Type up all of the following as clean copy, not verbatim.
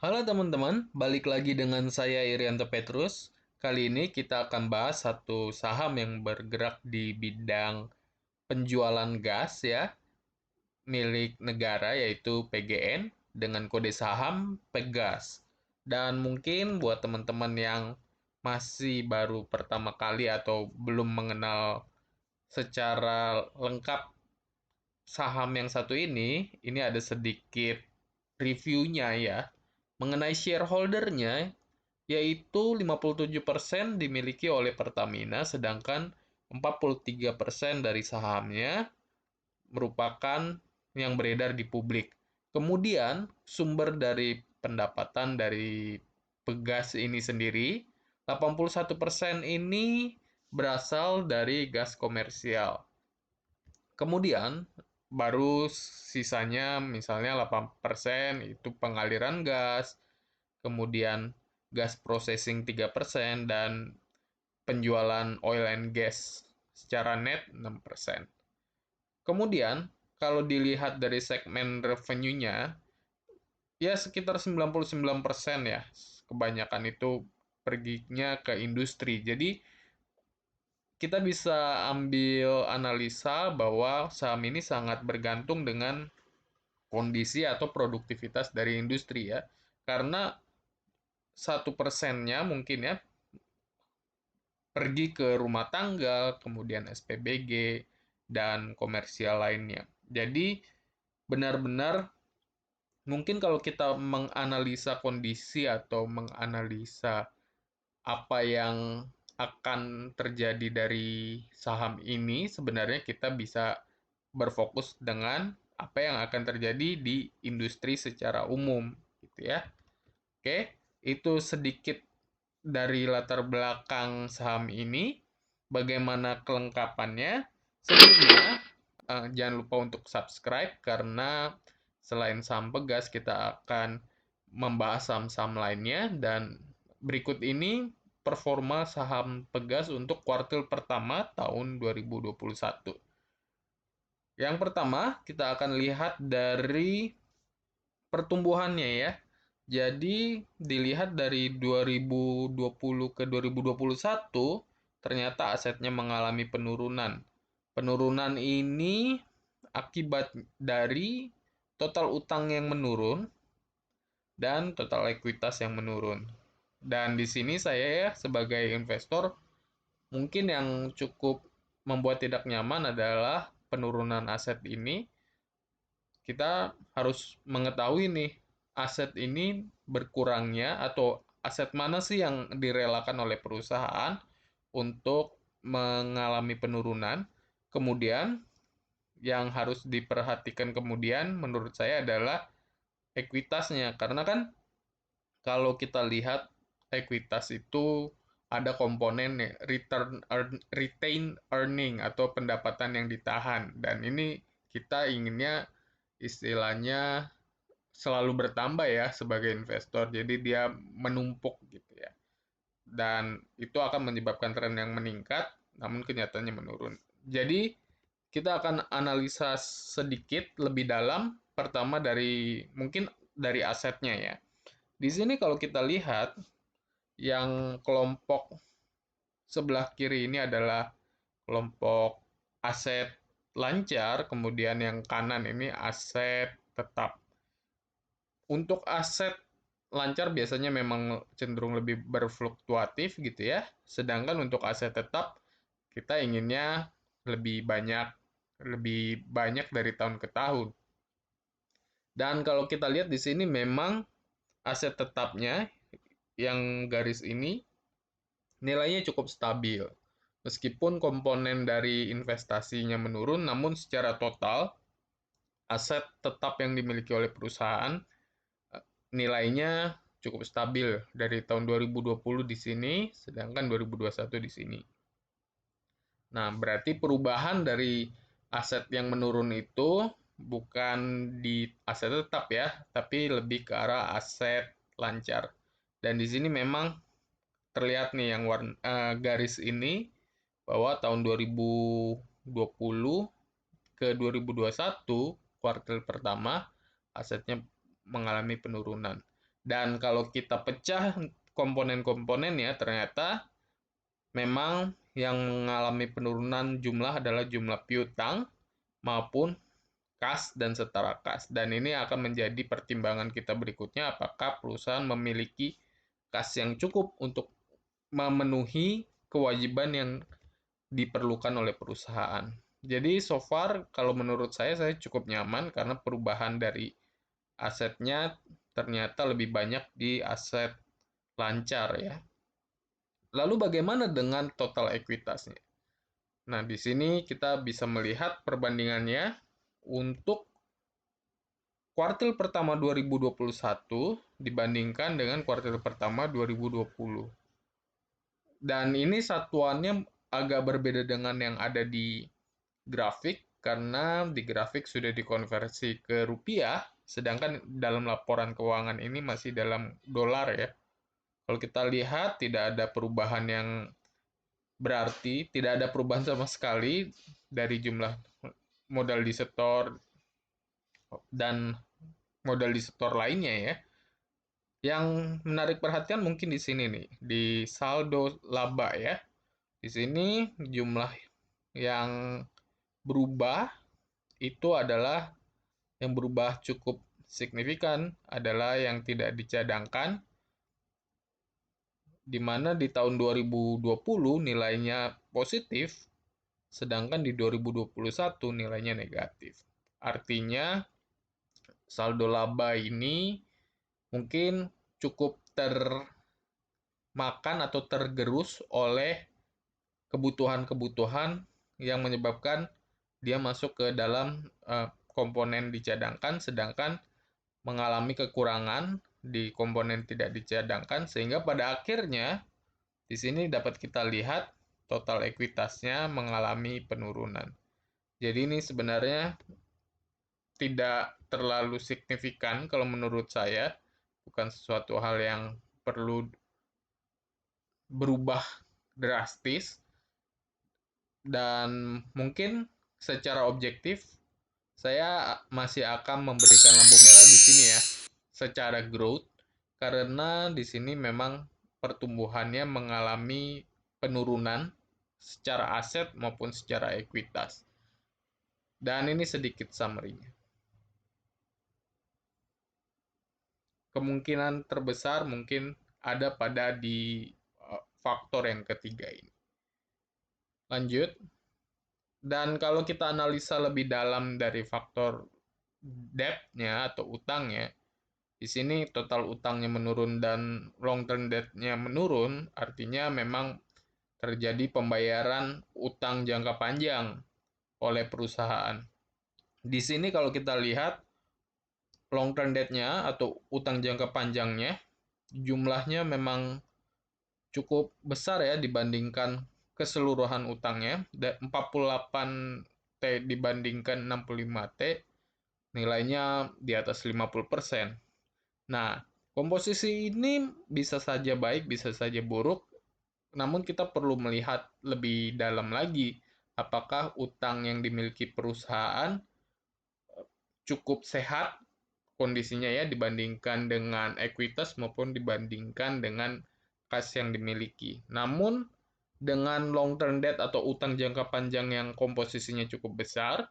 Halo teman-teman, balik lagi dengan saya Irianto Petrus. Kali ini kita akan bahas satu saham yang bergerak di bidang penjualan gas ya, milik negara yaitu PGN dengan kode saham Pegas. Dan mungkin buat teman-teman yang masih baru pertama kali atau belum mengenal secara lengkap saham yang satu ini ada sedikit reviewnya ya mengenai shareholdernya, yaitu 57% dimiliki oleh Pertamina, sedangkan 43% dari sahamnya merupakan yang beredar di publik. Kemudian, sumber dari pendapatan dari Pegas ini sendiri, 81% ini berasal dari gas komersial. Kemudian, baru sisanya misalnya 8% itu pengaliran gas, kemudian gas processing 3% dan penjualan oil and gas secara net 6%. Kemudian, kalau dilihat dari segmen revenue-nya, ya sekitar 99% ya. Kebanyakan itu perginya ke industri. Jadi, kita bisa ambil analisa bahwa saham ini sangat bergantung dengan kondisi atau produktivitas dari industri ya. Karena 1%-nya mungkin ya pergi ke rumah tangga, kemudian SPBG, dan komersial lainnya. Jadi benar-benar mungkin kalau kita menganalisa kondisi atau menganalisa apa yang akan terjadi dari saham ini, sebenarnya kita bisa berfokus dengan apa yang akan terjadi di industri secara umum, gitu ya. Oke, itu sedikit dari latar belakang saham ini. Bagaimana kelengkapannya? Sebelumnya, jangan lupa untuk subscribe karena selain saham Pegas, kita akan membahas saham-saham lainnya dan berikut ini performa saham Pegas untuk kuartil pertama tahun 2021. Yang pertama, kita akan lihat dari pertumbuhannya ya. Jadi dilihat dari 2020 ke 2021 ternyata asetnya mengalami penurunan. Penurunan ini akibat dari total utang yang menurun dan total ekuitas yang menurun. Dan di sini saya ya sebagai investor mungkin yang cukup membuat tidak nyaman adalah penurunan aset ini. Kita harus mengetahui nih aset ini berkurangnya atau aset mana sih yang direlakan oleh perusahaan untuk mengalami penurunan. Kemudian yang harus diperhatikan kemudian menurut saya adalah ekuitasnya. Karena kan kalau kita lihat ekuitas itu ada komponen retain earning atau pendapatan yang ditahan dan ini kita inginnya istilahnya selalu bertambah ya sebagai investor. Jadi dia menumpuk gitu ya. Dan itu akan menyebabkan tren yang meningkat, namun kenyataannya menurun. Jadi kita akan analisa sedikit lebih dalam. Pertama dari mungkin dari asetnya ya. Di sini kalau kita lihat yang kelompok sebelah kiri ini adalah kelompok aset lancar, kemudian yang kanan ini aset tetap. Untuk aset lancar biasanya memang cenderung lebih berfluktuatif gitu ya. Sedangkan untuk aset tetap kita inginnya lebih banyak dari tahun ke tahun. Dan kalau kita lihat di sini memang aset tetapnya yang garis ini nilainya cukup stabil. Meskipun komponen dari investasinya menurun, namun secara total aset tetap yang dimiliki oleh perusahaan nilainya cukup stabil dari tahun 2020 di sini, sedangkan 2021 di sini. Nah, berarti perubahan dari aset yang menurun itu bukan di aset tetap ya, tapi lebih ke arah aset lancar. Dan di sini memang terlihat nih yang garis ini bahwa tahun 2020 ke 2021 kuartal pertama asetnya mengalami penurunan. Dan kalau kita pecah komponen-komponennya, ternyata memang yang mengalami penurunan jumlah adalah jumlah piutang maupun kas dan setara kas. Dan ini akan menjadi pertimbangan kita berikutnya apakah perusahaan memiliki kas yang cukup untuk memenuhi kewajiban yang diperlukan oleh perusahaan. Jadi so far kalau menurut saya cukup nyaman karena perubahan dari asetnya ternyata lebih banyak di aset lancar ya. Lalu bagaimana dengan total ekuitasnya? Nah, di sini kita bisa melihat perbandingannya untuk kuartil pertama 2021 dibandingkan dengan kuartil pertama 2020. Dan ini satuannya agak berbeda dengan yang ada di grafik, karena di grafik sudah dikonversi ke rupiah, sedangkan dalam laporan keuangan ini masih dalam dolar ya. Kalau kita lihat tidak ada perubahan yang berarti, tidak ada perubahan sama sekali dari jumlah modal disetor dan modal disetor lainnya ya. Yang menarik perhatian mungkin di sini nih, di saldo laba ya. Di sini jumlah yang berubah itu adalah yang berubah cukup signifikan adalah yang tidak dicadangkan, di mana di tahun 2020 nilainya positif, sedangkan di 2021 nilainya negatif. Artinya saldo laba ini mungkin cukup termakan atau tergerus oleh kebutuhan-kebutuhan yang menyebabkan dia masuk ke dalam komponen dicadangkan, sedangkan mengalami kekurangan di komponen tidak dicadangkan, sehingga pada akhirnya di sini dapat kita lihat total ekuitasnya mengalami penurunan. Jadi ini sebenarnya tidak terlalu signifikan kalau menurut saya, bukan sesuatu hal yang perlu berubah drastis, dan mungkin secara objektif saya masih akan memberikan lampu merah di sini ya secara growth, karena di sini memang pertumbuhannya mengalami penurunan secara aset maupun secara ekuitas. Dan ini sedikit summary-nya. Kemungkinan terbesar mungkin ada pada di faktor yang ketiga ini. Lanjut. Dan kalau kita analisa lebih dalam dari faktor debt-nya atau utangnya, di sini total utangnya menurun dan long term debt-nya menurun, artinya memang terjadi pembayaran utang jangka panjang oleh perusahaan. Di sini kalau kita lihat long term debt-nya atau utang jangka panjangnya, jumlahnya memang cukup besar ya dibandingkan keseluruhan utangnya. 48T dibandingkan 65T, nilainya di atas 50%. Nah, komposisi ini bisa saja baik, bisa saja buruk, namun kita perlu melihat lebih dalam lagi apakah utang yang dimiliki perusahaan cukup sehat kondisinya ya dibandingkan dengan ekuitas maupun dibandingkan dengan kas yang dimiliki. Namun dengan long term debt atau utang jangka panjang yang komposisinya cukup besar,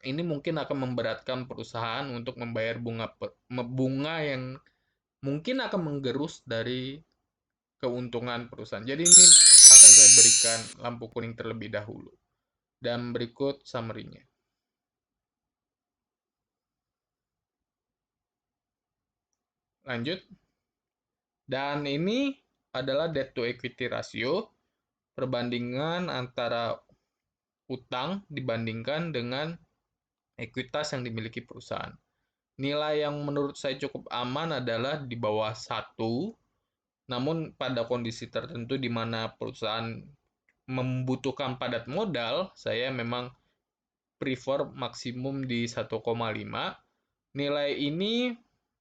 ini mungkin akan memberatkan perusahaan untuk membayar bunga yang mungkin akan menggerus dari keuntungan perusahaan. Jadi ini akan saya berikan lampu kuning terlebih dahulu. Dan berikut summary-nya. Lanjut. Dan ini adalah debt to equity ratio, perbandingan antara utang dibandingkan dengan ekuitas yang dimiliki perusahaan. Nilai yang menurut saya cukup aman adalah di bawah 1, namun pada kondisi tertentu di mana perusahaan membutuhkan padat modal, saya memang prefer maksimum di 1,5. Nilai ini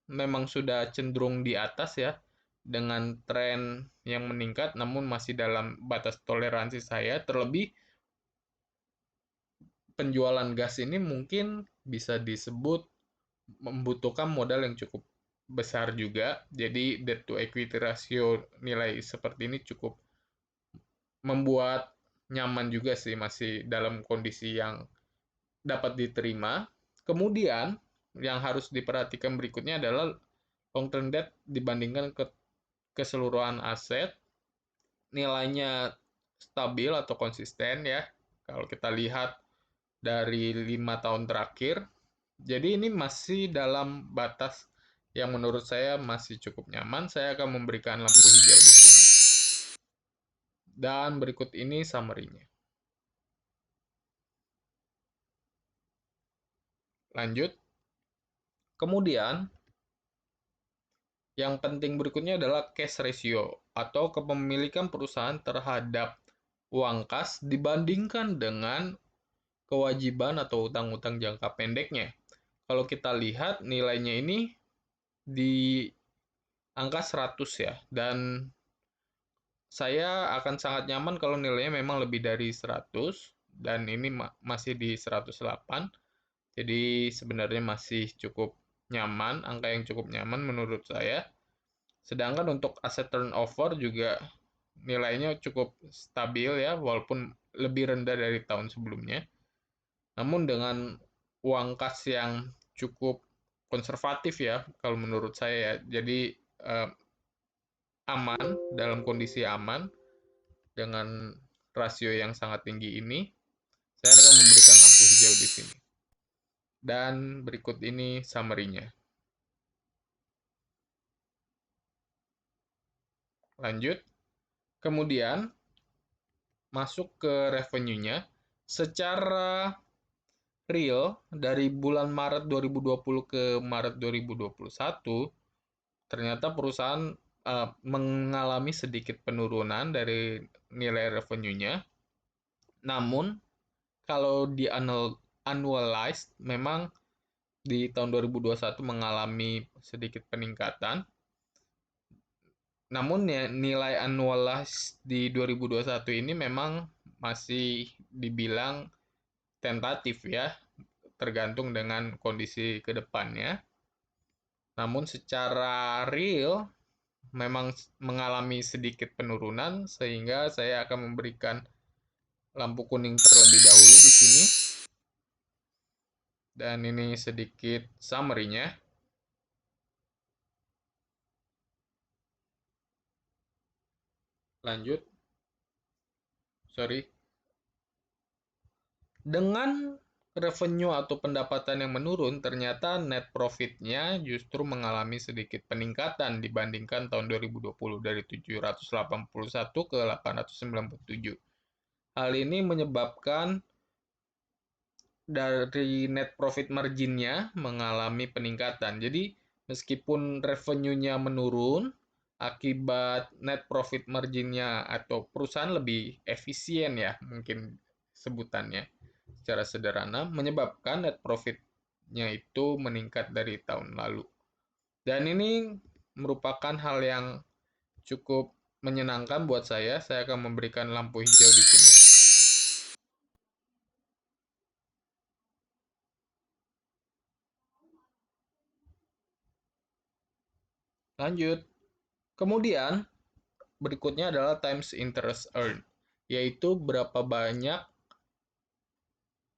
memang sudah cenderung di atas ya, dengan tren yang meningkat, namun masih dalam batas toleransi saya. Terlebih penjualan gas ini mungkin bisa disebut membutuhkan modal yang cukup besar juga. Jadi debt to equity ratio nilai seperti ini cukup membuat nyaman juga sih, masih dalam kondisi yang dapat diterima. Kemudian yang harus diperhatikan berikutnya adalah long term debt dibandingkan keseluruhan aset, nilainya stabil atau konsisten ya. Kalau kita lihat dari 5 tahun terakhir, jadi ini masih dalam batas yang menurut saya masih cukup nyaman. Saya akan memberikan lampu hijau di sini. Dan berikut ini summary-nya. Lanjut. Kemudian, yang penting berikutnya adalah cash ratio atau kepemilikan perusahaan terhadap uang kas dibandingkan dengan kewajiban atau utang-utang jangka pendeknya. Kalau kita lihat nilainya ini di angka 100 ya, dan saya akan sangat nyaman kalau nilainya memang lebih dari 100, dan ini masih di 108. Jadi sebenarnya masih cukup nyaman, angka yang cukup nyaman menurut saya. Sedangkan untuk aset turnover juga nilainya cukup stabil ya, walaupun lebih rendah dari tahun sebelumnya. Namun dengan uang kas yang cukup konservatif ya, kalau menurut saya ya. Jadi aman, dalam kondisi aman, dengan rasio yang sangat tinggi ini, saya akan memberikan lampu hijau di sini. Dan berikut ini summary-nya. Lanjut. Kemudian, masuk ke revenue-nya. Secara real, dari bulan Maret 2020 ke Maret 2021, ternyata perusahaan mengalami sedikit penurunan dari nilai revenue-nya. Namun, kalau di annualized, memang di tahun 2021 mengalami sedikit peningkatan. Namun ya, nilai annualized di 2021 ini memang masih dibilang tentatif ya, tergantung dengan kondisi ke depannya. Namun secara real memang mengalami sedikit penurunan, sehingga saya akan memberikan lampu kuning terlebih dahulu di sini. Dan ini sedikit summary-nya. Lanjut. Sorry. Dengan revenue atau pendapatan yang menurun, ternyata net profit-nya justru mengalami sedikit peningkatan dibandingkan tahun 2020 dari 781 ke 897. Hal ini menyebabkan dari net profit margin-nya mengalami peningkatan. Jadi, meskipun revenue-nya menurun, akibat net profit margin-nya atau perusahaan lebih efisien ya, mungkin sebutannya secara sederhana, menyebabkan net profit-nya itu meningkat dari tahun lalu. Dan ini merupakan hal yang cukup menyenangkan buat saya. Saya akan memberikan lampu hijau di sini. Lanjut. Kemudian, berikutnya adalah times interest earned, yaitu berapa banyak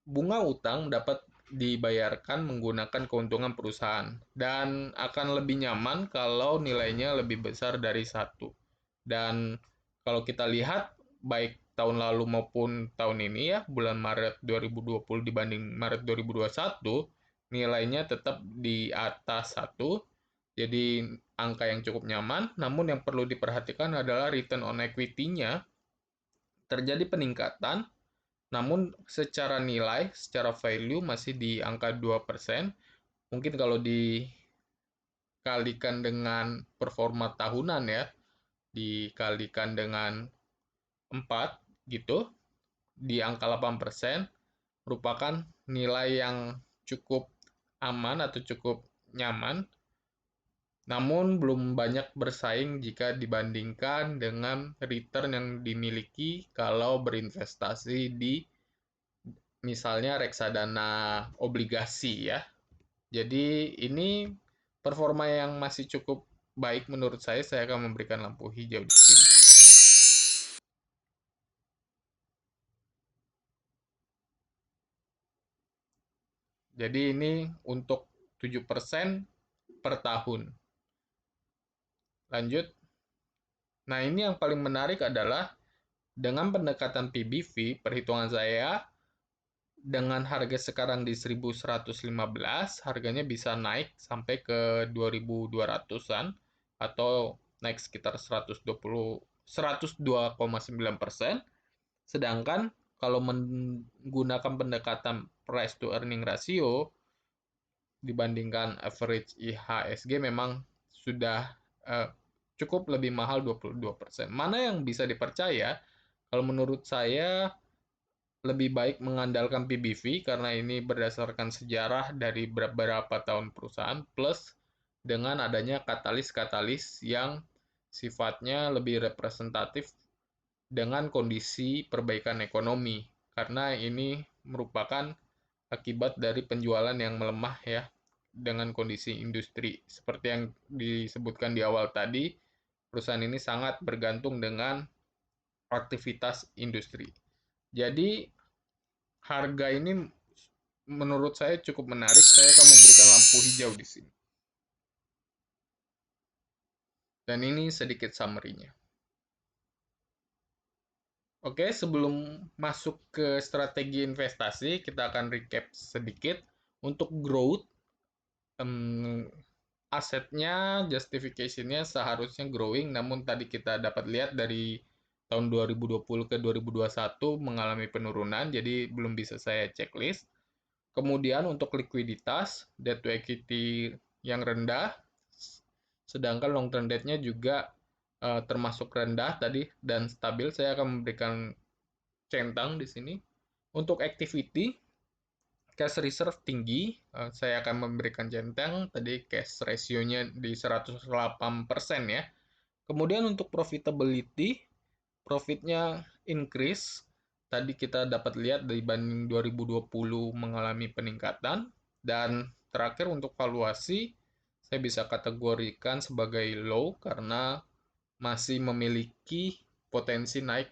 bunga utang dapat dibayarkan menggunakan keuntungan perusahaan, dan akan lebih nyaman kalau nilainya lebih besar dari 1. Dan kalau kita lihat, baik tahun lalu maupun tahun ini ya, bulan Maret 2020 dibanding Maret 2021, nilainya tetap di atas 1. Jadi angka yang cukup nyaman, namun yang perlu diperhatikan adalah return on equity-nya terjadi peningkatan, namun secara nilai, secara value masih di angka 2%. Mungkin kalau dikalikan dengan performa tahunan ya, dikalikan dengan 4 gitu, di angka 8%, merupakan nilai yang cukup aman atau cukup nyaman, namun belum banyak bersaing jika dibandingkan dengan return yang dimiliki kalau berinvestasi di misalnya reksadana obligasi ya. Jadi ini performa yang masih cukup baik menurut saya akan memberikan lampu hijau di sini. Jadi ini untuk 7% per tahun. Lanjut. Nah, ini yang paling menarik adalah dengan pendekatan PBV, perhitungan saya dengan harga sekarang di 1115, harganya bisa naik sampai ke 2200-an atau naik sekitar 102,9%. Sedangkan kalau menggunakan pendekatan price to earning ratio dibandingkan average IHSG memang sudah uh, cukup lebih mahal 22%. Mana yang bisa dipercaya? Kalau menurut saya lebih baik mengandalkan PBV karena ini berdasarkan sejarah dari beberapa tahun perusahaan plus dengan adanya katalis-katalis yang sifatnya lebih representatif dengan kondisi perbaikan ekonomi karena ini merupakan akibat dari penjualan yang melemah ya dengan kondisi industri seperti yang disebutkan di awal tadi, perusahaan ini sangat bergantung dengan aktivitas industri. Jadi harga ini menurut saya cukup menarik. Saya akan memberikan lampu hijau di sini. Dan ini sedikit summary-nya. Oke, sebelum masuk ke strategi investasi, kita akan recap sedikit. Untuk growth, asetnya, justification-nya seharusnya growing, namun tadi kita dapat lihat dari tahun 2020 ke 2021 mengalami penurunan, jadi belum bisa saya checklist. Kemudian untuk likuiditas, debt to equity yang rendah, sedangkan long term debt-nya juga termasuk rendah tadi dan stabil. Saya akan memberikan centang di sini. Untuk activity, cash reserve tinggi, saya akan memberikan centang, tadi cash ratio-nya di 108% ya. Kemudian untuk profitability, profitnya increase. Tadi kita dapat lihat dibanding 2020 mengalami peningkatan. Dan terakhir untuk valuasi, saya bisa kategorikan sebagai low karena masih memiliki potensi naik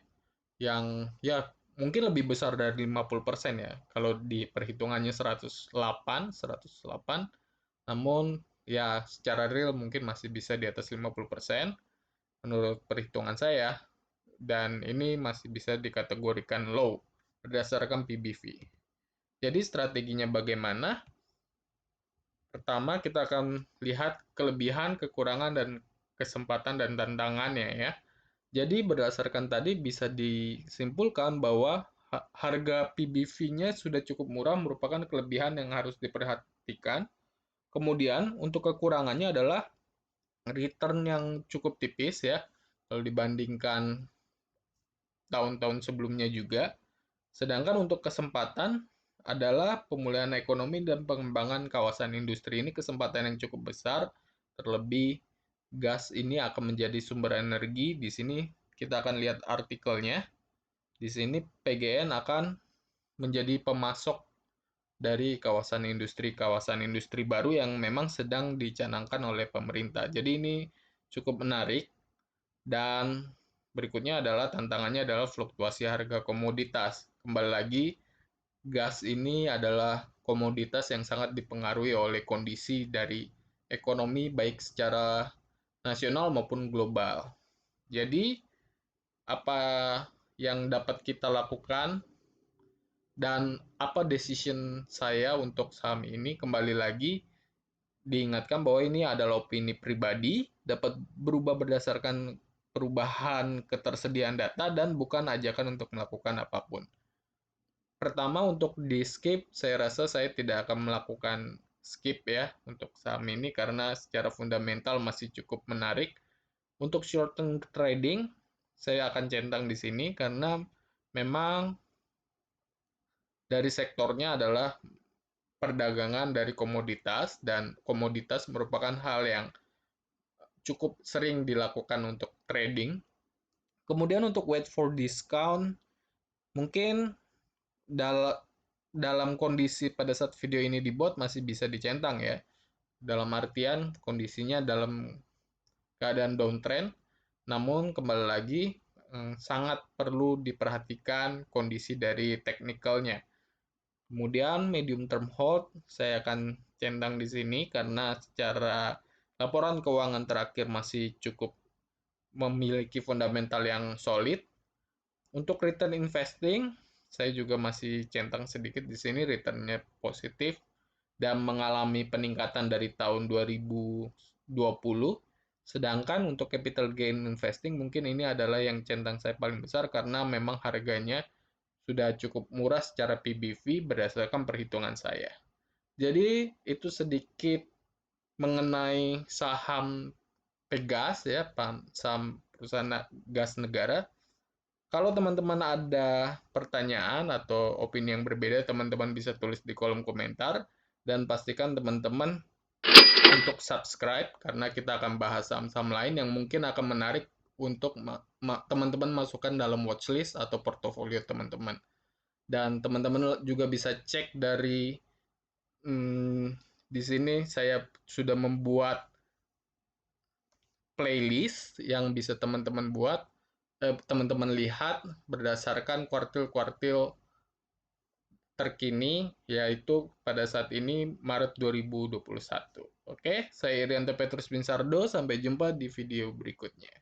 yang ya mungkin lebih besar dari 50% ya. Kalau di perhitungannya 108, namun ya secara real mungkin masih bisa di atas 50% menurut perhitungan saya dan ini masih bisa dikategorikan low berdasarkan PBV. Jadi strateginya bagaimana? Pertama, kita akan lihat kelebihan, kekurangan, dan kesempatan dan tantangannya ya. Jadi berdasarkan tadi bisa disimpulkan bahwa harga PBV-nya sudah cukup murah merupakan kelebihan yang harus diperhatikan. Kemudian untuk kekurangannya adalah return yang cukup tipis ya kalau dibandingkan tahun-tahun sebelumnya juga. Sedangkan untuk kesempatan adalah pemulihan ekonomi dan pengembangan kawasan industri ini kesempatan yang cukup besar, terlebih gas ini akan menjadi sumber energi. Di sini kita akan lihat artikelnya. Di sini PGN akan menjadi pemasok dari kawasan industri baru yang memang sedang dicanangkan oleh pemerintah. Jadi ini cukup menarik dan berikutnya adalah tantangannya adalah fluktuasi harga komoditas. Kembali lagi, gas ini adalah komoditas yang sangat dipengaruhi oleh kondisi dari ekonomi baik secara nasional maupun global. Jadi, apa yang dapat kita lakukan dan apa decision saya untuk saham ini kembali lagi diingatkan bahwa ini adalah opini pribadi, dapat berubah berdasarkan perubahan ketersediaan data dan bukan ajakan untuk melakukan apapun. Pertama untuk di skip, saya rasa saya tidak akan melakukan skip ya untuk saham ini karena secara fundamental masih cukup menarik. Untuk short term trading, saya akan centang di sini karena memang dari sektornya adalah perdagangan dari komoditas dan komoditas merupakan hal yang cukup sering dilakukan untuk trading. Kemudian untuk wait for discount, mungkin dalam kondisi pada saat video ini dibuat masih bisa dicentang ya. dalam artian kondisinya dalam keadaan downtrend, namun kembali lagi sangat perlu diperhatikan kondisi dari teknikalnya. Kemudian medium term hold saya akan centang di sini karena secara laporan keuangan terakhir masih cukup memiliki fundamental yang solid. Untuk return investing, saya juga masih centang sedikit di sini, returnnya positif dan mengalami peningkatan dari tahun 2020. Sedangkan untuk capital gain investing mungkin ini adalah yang centang saya paling besar karena memang harganya sudah cukup murah secara PBV berdasarkan perhitungan saya. Jadi itu sedikit mengenai saham Pegas ya, saham perusahaan gas negara. Kalau teman-teman ada pertanyaan atau opini yang berbeda, teman-teman bisa tulis di kolom komentar dan pastikan teman-teman untuk subscribe karena kita akan bahas saham-saham lain yang mungkin akan menarik untuk teman-teman masukkan dalam watchlist atau portofolio teman-teman. Dan teman-teman juga bisa cek dari di sini saya sudah membuat playlist yang bisa teman-teman buat, teman-teman lihat berdasarkan kuartil-kuartil terkini, yaitu pada saat ini Maret 2021. Oke, saya Irianto Petrus Binsardo, sampai jumpa di video berikutnya.